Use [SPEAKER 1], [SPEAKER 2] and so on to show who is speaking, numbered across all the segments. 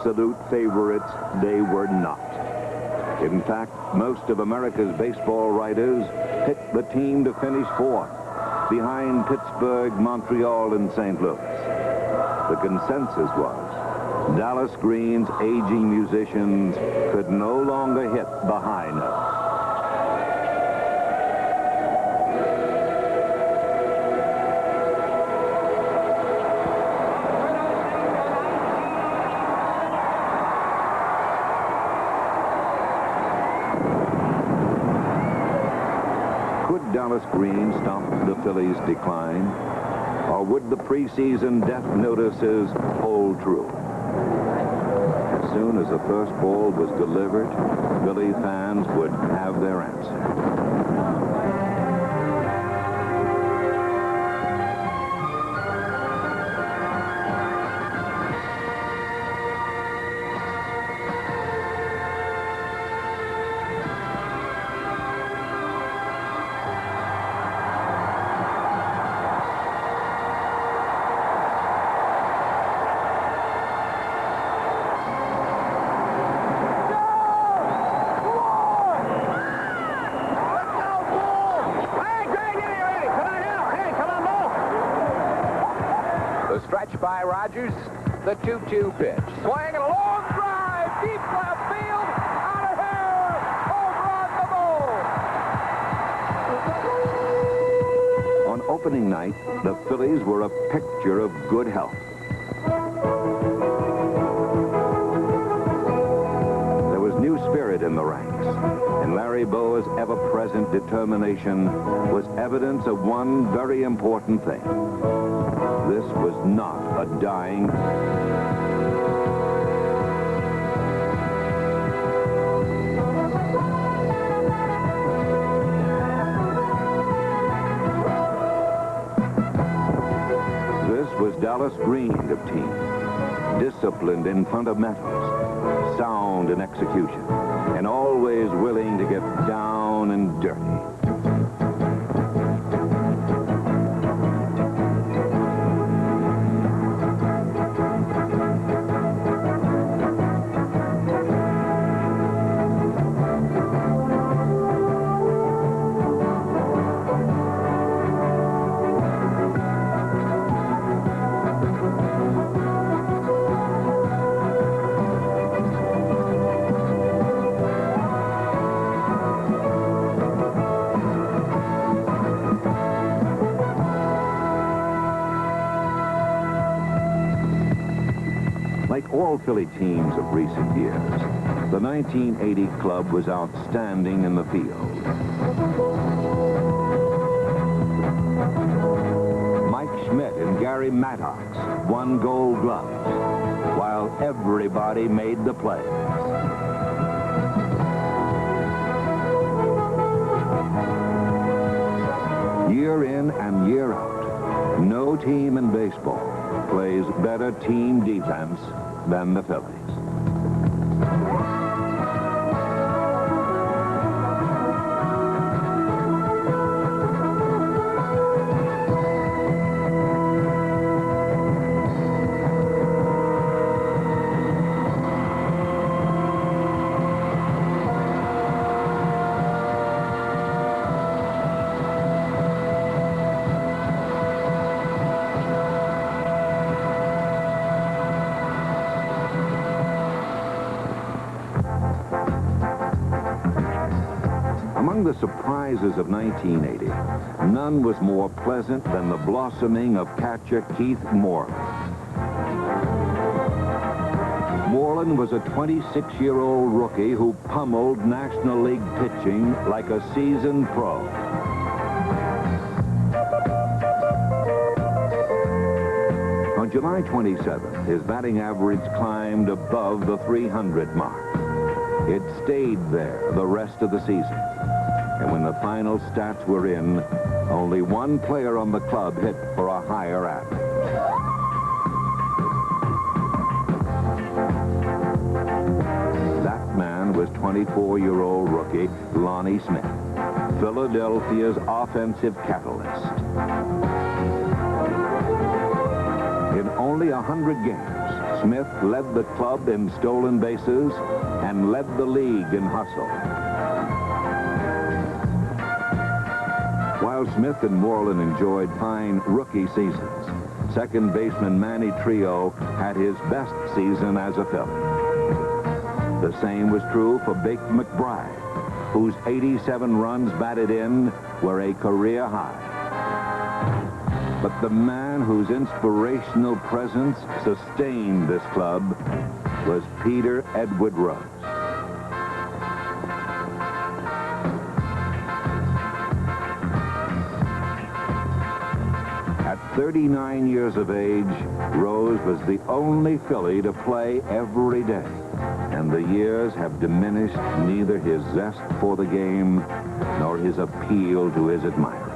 [SPEAKER 1] absolute favorites, they were not. In fact, most of America's baseball writers picked the team to finish fourth, behind Pittsburgh, Montreal, and St. Louis. The consensus was Dallas Green's aging musicians could no longer hit the high notes. Could Dallas Green stop the Phillies' decline? Or would the preseason death notices hold true? As soon as the first ball was delivered, Philly fans would have their answer.
[SPEAKER 2] Stretch by Rogers, the 2-2 pitch. Swing and a long drive, deep left field, out of here, over on the ball.
[SPEAKER 1] On opening night, the Phillies were a picture of good health. There was new spirit in the ranks, and Larry Bowa's ever-present determination was evidence of one very important thing. This was not a dying. This was Dallas Green of team. Disciplined in fundamentals, sound in execution, and always willing to get down and dirty. Like all Philly teams of recent years, the 1980 club was outstanding in the field. Mike Schmidt and Gary Maddox won Gold Gloves, while everybody made the plays. Year in and year out, no team in baseball plays better team defense than the Phillies. Among the surprises of 1980, none was more pleasant than the blossoming of catcher Keith Moreland. Moreland was a 26-year-old rookie who pummeled National League pitching like a seasoned pro. On July 27th, his batting average climbed above the 300 mark. It stayed there the rest of the season. And when the final stats were in, only one player on the club hit for a higher average. That man was 24-year-old rookie Lonnie Smith, Philadelphia's offensive catalyst. In only 100 games, Smith led the club in stolen bases and led the league in hustle. While Smith and Moreland enjoyed fine rookie seasons, second baseman Manny Trio had his best season as a Philly. The same was true for Bake McBride, whose 87 runs batted in were a career high. But the man whose inspirational presence sustained this club was Peter Edward Rose. At 39 years of age, Rose was the only Philly to play every day, and the years have diminished neither his zest for the game nor his appeal to his admirers.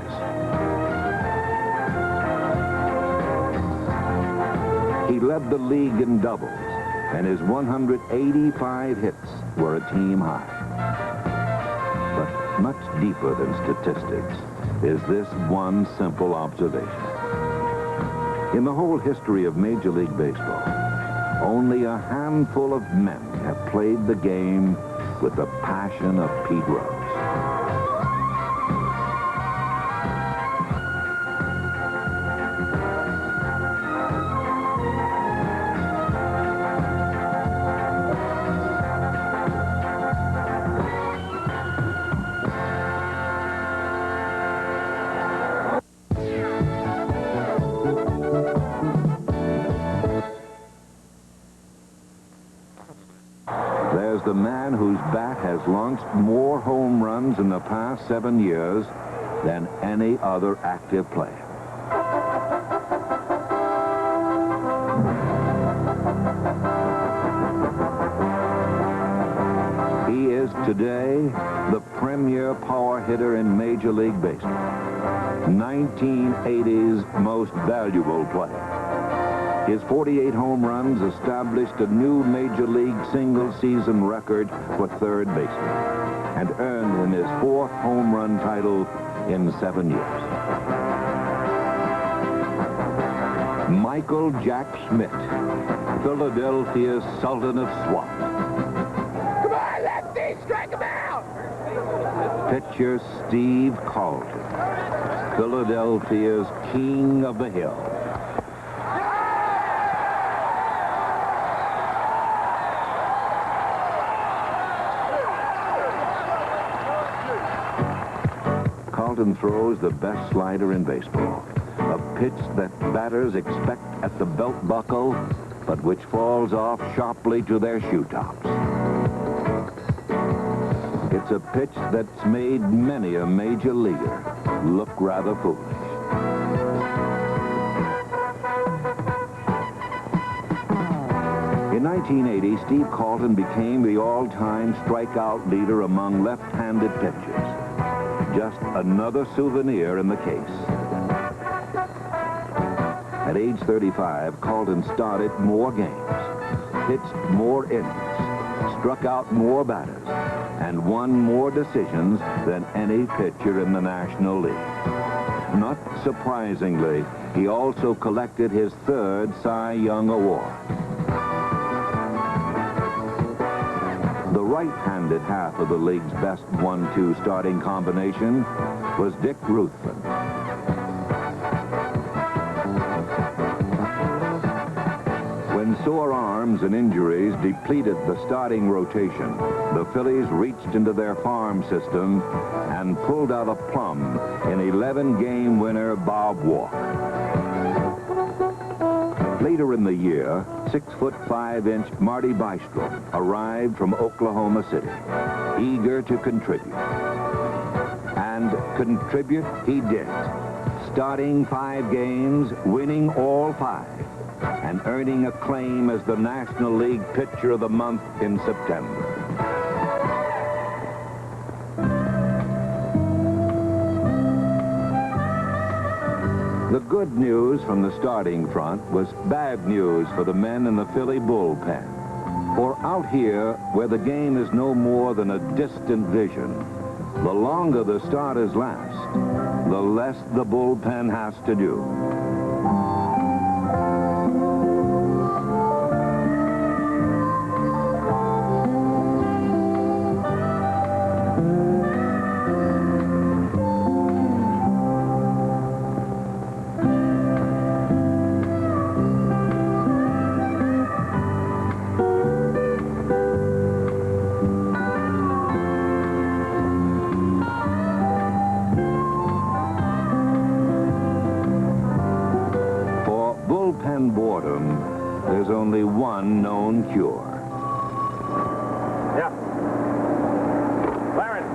[SPEAKER 1] He led the league in doubles, and his 185 hits were a team high. But much deeper than statistics is this one simple observation. In the whole history of Major League Baseball, only a handful of men have played the game with the passion of Pete Rose. There's the man whose bat has launched more home runs in the past 7 years than any other active player. He is today the premier power hitter in Major League Baseball, 1980's most valuable player. His 48 home runs established a new Major League single-season record for third baseman and earned him his 4th home run title in 7 years. Michael Jack Schmidt, Philadelphia's Sultan of Swat.
[SPEAKER 2] Come on, lefty, strike him out!
[SPEAKER 1] Pitcher Steve Carlton, Philadelphia's King of the Hill. Carlton throws the best slider in baseball, a pitch that batters expect at the belt buckle, but which falls off sharply to their shoe tops. It's a pitch that's made many a major leaguer look rather foolish. In 1980, Steve Carlton became the all-time strikeout leader among left-handed pitchers. Just another souvenir in the case. At age 35, Carlton started more games, pitched more innings, struck out more batters, and won more decisions than any pitcher in the National League. Not surprisingly, he also collected his 3rd Cy Young Award. The right-handed half of the league's best 1-2 starting combination was Dick Ruthven. When sore arms and injuries depleted the starting rotation, the Phillies reached into their farm system and pulled out a plum in 11-game winner Bob Walk. Later in the year, 6'5" Marty Bystrom arrived from Oklahoma City, eager to contribute. And contribute he did, starting 5 games, winning all 5, and earning acclaim as the National League Pitcher of the Month in September. The good news from the starting front was bad news for the men in the Philly bullpen. For out here, where the game is no more than a distant vision, the longer the starters last, the less the bullpen has to do. and boredom, there's only one known cure.
[SPEAKER 2] Yeah. Clarence.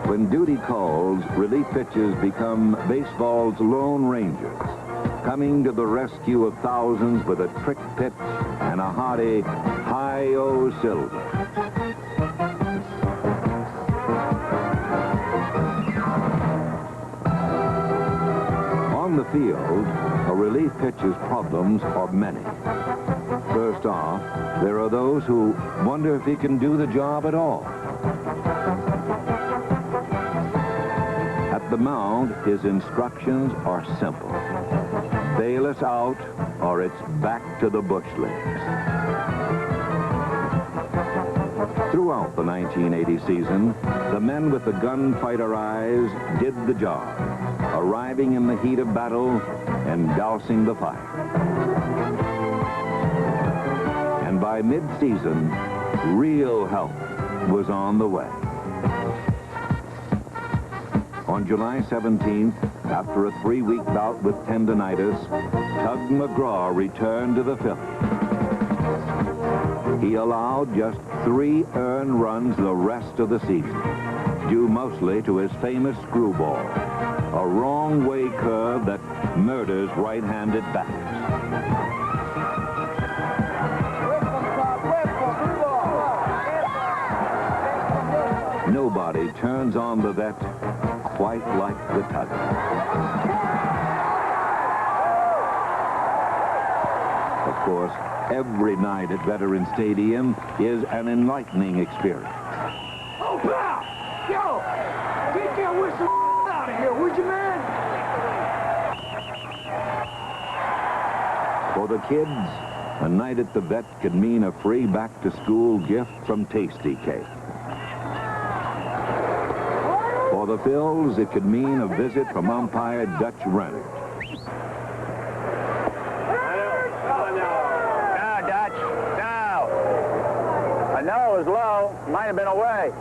[SPEAKER 1] When duty calls, relief pitchers become baseball's lone rangers, coming to the rescue of thousands with a trick pitch and a hearty hi-yo silver. On the field, a relief pitcher's problems are many. First off, there are those who wonder if he can do the job at all. At the mound, his instructions are simple. Bail us out, or it's back to the bush leagues. Throughout the 1980 season, the men with the gunfighter eyes did the job, arriving in the heat of battle and dousing the fire. And by mid-season, real help was on the way. On July 17th, after a 3-week bout with tendinitis, Tug McGraw returned to the Phillies. He allowed just 3 earned runs the rest of the season, due mostly to his famous screwball, a wrong-way curve that murders right-handed batters. Nobody turns on the vet quite like the Tugger. Of course, every night at Veterans Stadium is an enlightening experience.
[SPEAKER 3] Oh, pal! Yo! Get that whistle out of here, would you, man?
[SPEAKER 1] For the kids, a night at the vet could mean a free back-to-school gift from Tasty Cake. For the Phils, it could mean a visit from umpire Dutch Renner.
[SPEAKER 2] No, Dutch. No. I know it was low. Might have been away.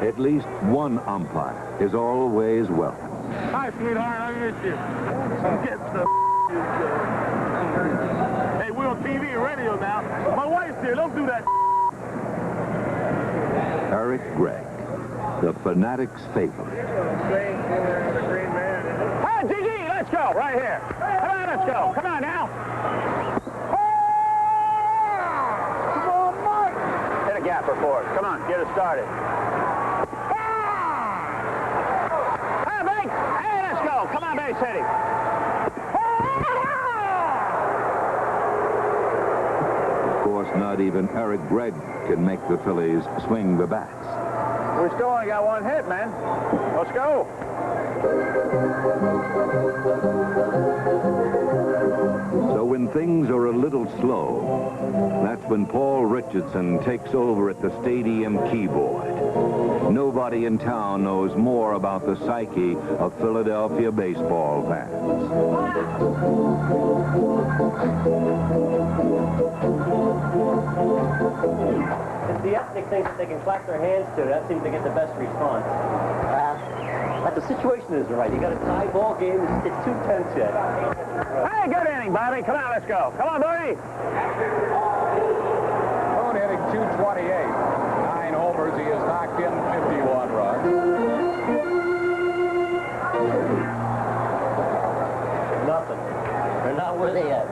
[SPEAKER 1] At least one umpire is always welcome.
[SPEAKER 3] Hi, sweetheart. I miss you. Get the Hey, we're on TV and radio now. My wife's here. Don't do that.
[SPEAKER 1] Eric Gregg, the Fanatic's favorite.
[SPEAKER 2] Hey, Gigi, let's go. Right here. Come on, let's go. Come on now.
[SPEAKER 3] Come on, Mike.
[SPEAKER 2] Hit a gapper for us. Come on, get us started. Hey, Banks. Hey, let's go. Come on, base hitting.
[SPEAKER 1] Of course, not even Eric Gregg can make the Phillies swing the bats.
[SPEAKER 2] We still only got 1 hit, man. Let's go.
[SPEAKER 1] So when things are a little slow, that's when Paul Richardson takes over at the stadium keyboard. Nobody in town knows more about the psyche of Philadelphia baseball fans.
[SPEAKER 4] It's the ethnic things that they can clap their hands to. That seems to get the best response. But the situation isn't right. You got a tie ball game. It's 2-10 yet.
[SPEAKER 2] Hey, good inning, Bobby. Come on, let's go. Come on, Bernie.
[SPEAKER 5] Boone hitting .228. 9 homers. He has knocked in 51 runs.
[SPEAKER 4] Nothing. They're not where they at.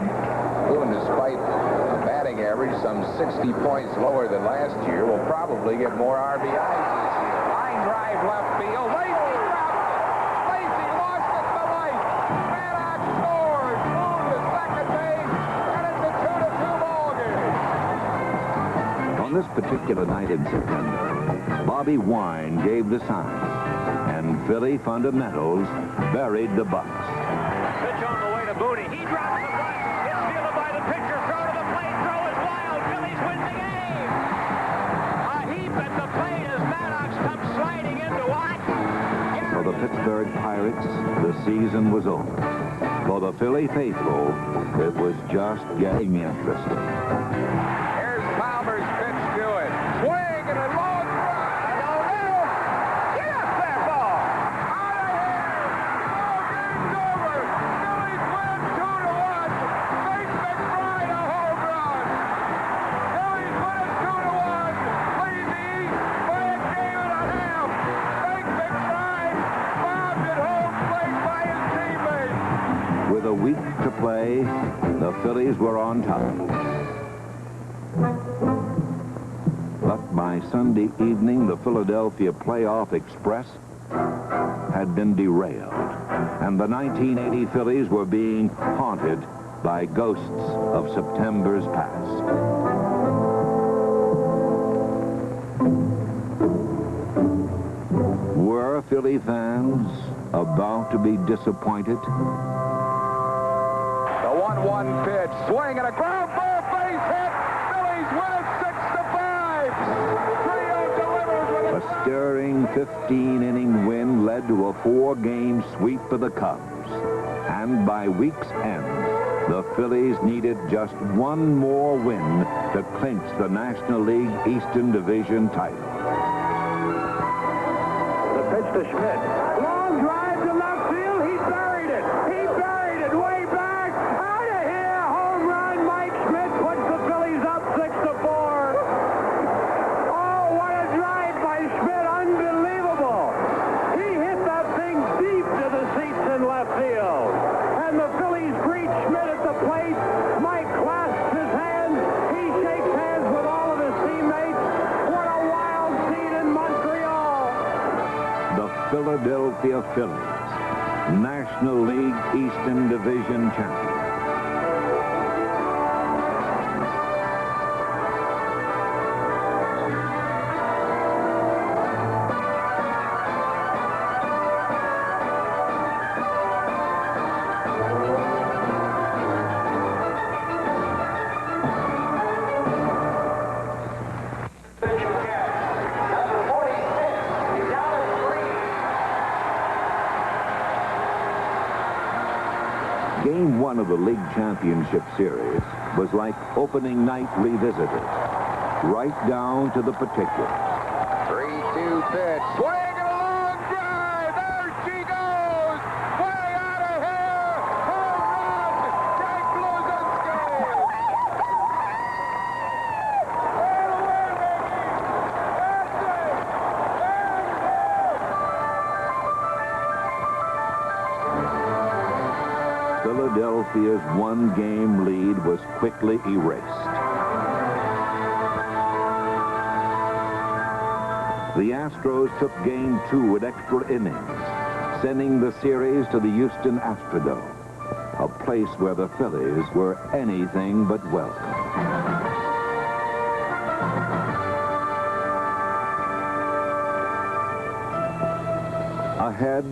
[SPEAKER 5] Boone, despite a batting average some 60 points lower than last year, will probably get more RBIs this year. Line drive left field. Lacy dropped it. Lacy lost it to right. Maddox scores. Boone to second base. And it's a 2-2 ball game.
[SPEAKER 1] On this particular night in September, Bobby Wine gave the sign, and Philly fundamentals buried the Bucks.
[SPEAKER 2] Pitch on the way to Booney. He drops the bunt. It's fielded by the pitcher. Throw to the plate. Throw is wild. Phillies win the game. A heap at the plate as Maddox comes sliding into what?
[SPEAKER 1] For the Pittsburgh Pirates, the season was over. For the Philly faithful, it was just getting interesting.
[SPEAKER 5] Here's Palmer's pitch to it. Swing and a long drive. O'Neill, get up that ball. Out of here. Ball game's over. Phillies win 2-1. Big McBride a home run. Phillies win it 2-1. Lead the East by a game and a half. Big McBride bombed at home plate by his teammates.
[SPEAKER 1] With a week to play, the Phillies were on top. But by Sunday evening, the Philadelphia Playoff Express had been derailed, and the 1980 Phillies were being haunted by ghosts of September's past. Were Philly fans about to be disappointed?
[SPEAKER 5] The 1-1 pitch, swing and a ground ball, base hit. Phillies win it 6-5. Trio delivers with
[SPEAKER 1] A stirring 15-inning win led to a 4-game sweep for the Cubs. And by week's end, the Phillies needed just one more win to clinch the National League Eastern Division title.
[SPEAKER 3] The pitch to Schmidt. Long drive to left field. He buried it. He buried it way back. Out of here. Home run. Mike Schmidt puts the Phillies up 6-4. Oh, what a drive by Schmidt. Unbelievable. He hit that thing deep to the seats in left field. And the Phillies greet Schmidt at the plate. Mike clasps his hands. He shakes hands with all of his teammates. What a wild scene in Montreal.
[SPEAKER 1] The Philadelphia Phillies, National League Eastern Division champions. Game 1 of the League Championship Series was like opening night revisited, right down to the particulars.
[SPEAKER 5] 3-2 pitch, swing and a long drive. There she goes. Way out of here. Home run. Jake Luzinski. Right away, baby. That's it.
[SPEAKER 1] Philadelphia's one-game lead was quickly erased. The Astros took Game 2 at extra innings, sending the series to the Houston Astrodome, a place where the Phillies were anything but welcome. Ahead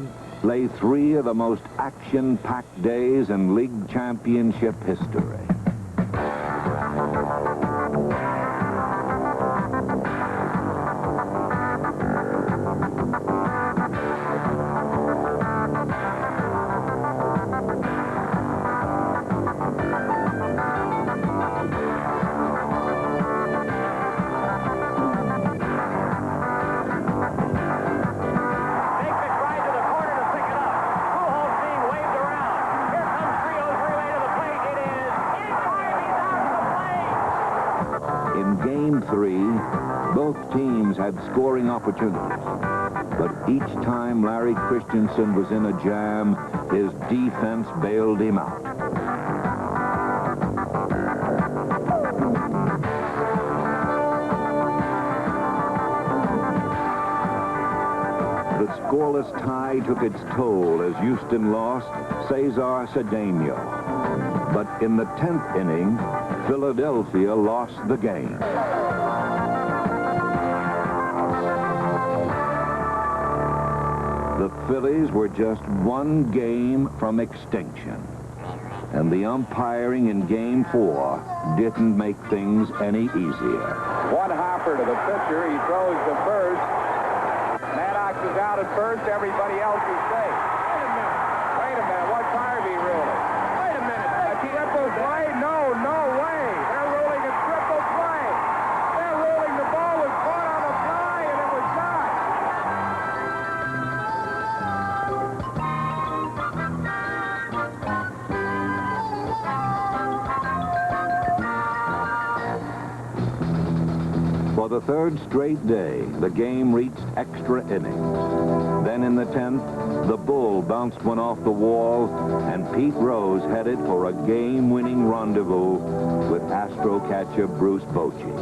[SPEAKER 1] lay 3 of the most action-packed days in League Championship history. In Game 3, both teams had scoring opportunities, but each time Larry Christensen was in a jam, his defense bailed him out. The scoreless tie took its toll as Houston lost Cesar Cedeno. But in the 10th inning, Philadelphia lost the game. The Phillies were just one game from extinction. And the umpiring in Game 4 didn't make things any easier.
[SPEAKER 5] One hopper to the pitcher. He throws to first. Maddox is out at first. Everybody else is safe. Wait a minute. What's Harvey ruling?
[SPEAKER 1] For the third straight day, the game reached extra innings. Then in the 10th, the bull bounced one off the wall, and Pete Rose headed for a game-winning rendezvous with Astro catcher Bruce Bochy.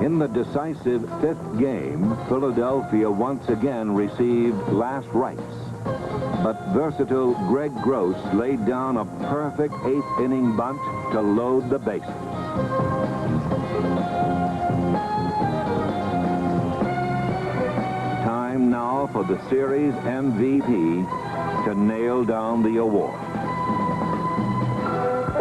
[SPEAKER 1] In the decisive 5th game, Philadelphia once again received last rites. But versatile Greg Gross laid down a perfect 8th inning bunt to load the bases. Time now for the series MVP to nail down the award.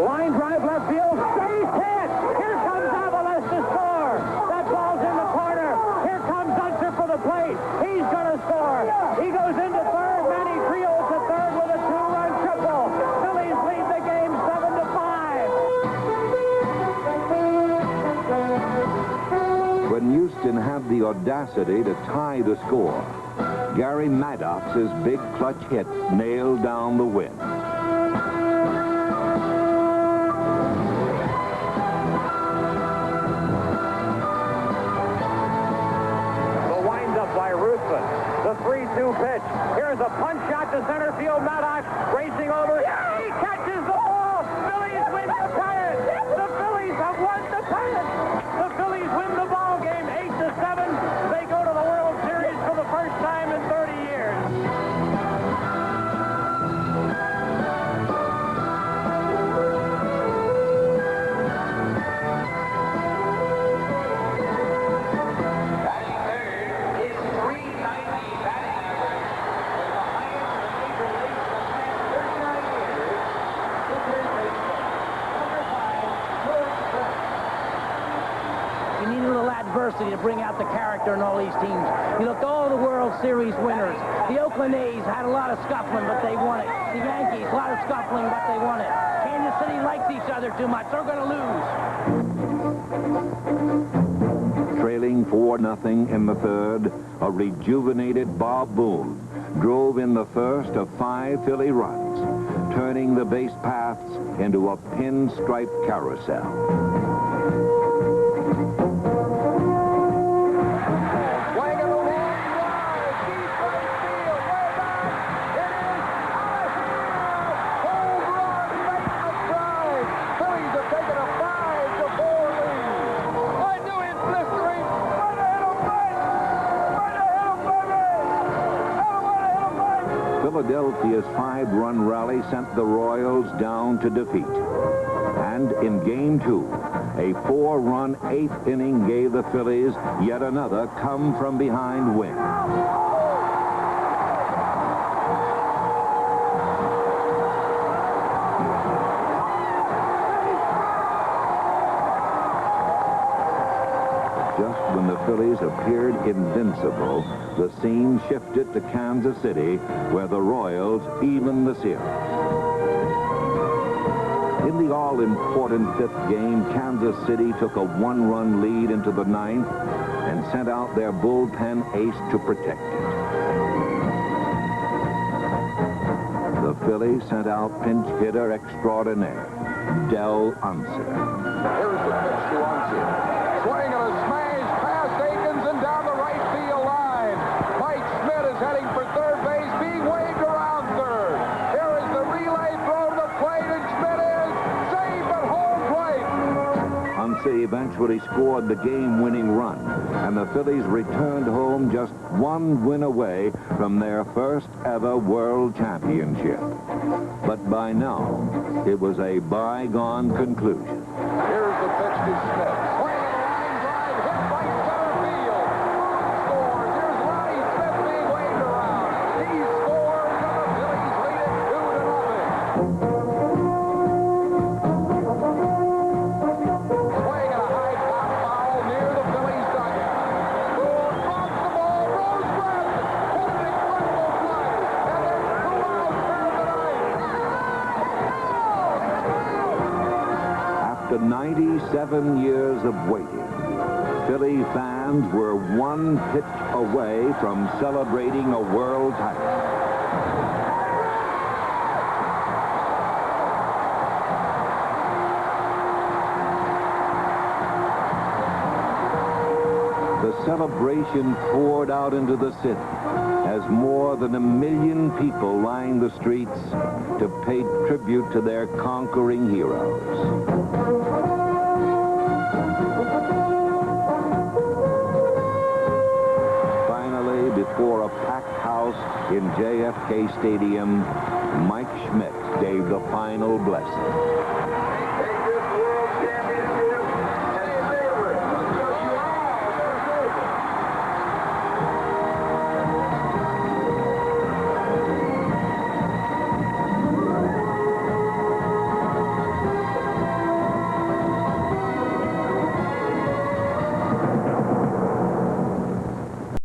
[SPEAKER 3] Line drive left field, base hit. Here comes Avalos to score. That ball's in the corner. Here comes Unser for the plate. He's going to score. He goes into third. Manny Trios to third with a 2-run triple. Phillies lead the game 7-5.
[SPEAKER 1] When Houston had the audacity to tie the score, Gary Maddox's big clutch hit nailed down the win.
[SPEAKER 3] The 3-2 pitch. Here's a punch shot to center field. Maddox racing over. He catches the ball. Phillies win the pennant. The Phillies have won the pennant. The Phillies win the ball game 8-7. They go to the World Series for the first time in 30 years.
[SPEAKER 6] Adversity to bring out the character in all these teams. You look at all the World Series winners. The Oakland A's had a lot of scuffling, but they won it. The Yankees, a lot of scuffling, but they won it. Kansas City likes each other too much. They're going to lose.
[SPEAKER 1] Trailing 4-0 in the third, a rejuvenated Bob Boone drove in the first of 5 Philly runs, turning the base paths into a pinstripe carousel. Philadelphia's 5-run rally sent the Royals down to defeat. And in Game 2, a 4-run 8th inning gave the Phillies yet another come-from-behind win. Just when the Phillies appeared invincible, the scene shifted to Kansas City, where the Royals evened the series. In the all-important 5th game, Kansas City took a 1-run lead into the 9th and sent out their bullpen ace to protect it. The Phillies sent out pinch hitter extraordinaire, Del Unser.
[SPEAKER 5] Here's the pitch to Unser. Swing and a smash past Akins and down the right field line. Mike Schmidt is heading for third base, being waved around third. Here is the relay throw to the plate, and Schmidt is safe at home plate.
[SPEAKER 1] Unser eventually scored the game-winning run, and the Phillies returned home just 1 win away from their first ever World Championship. But by now, it was a bygone conclusion.
[SPEAKER 5] Here's the pitch to Schmidt. Swing and a line drive hit right center field. Boone scores. Here's Ronnie Smith being waved around. He scores, and the Phillies lead it 2-0. Swing and a high pop foul near the Phillies dugout. Boone drops the ball. Rose grabs it. Holding one will play. And there's 2 outs here tonight.
[SPEAKER 1] After 97 years of waiting, Philly fans were one pitch away from celebrating a world title. The celebration poured out into the city as more than 1 million people lined the streets to pay tribute to their conquering heroes. Finally, before a packed house in JFK Stadium, Mike Schmidt gave the final blessing.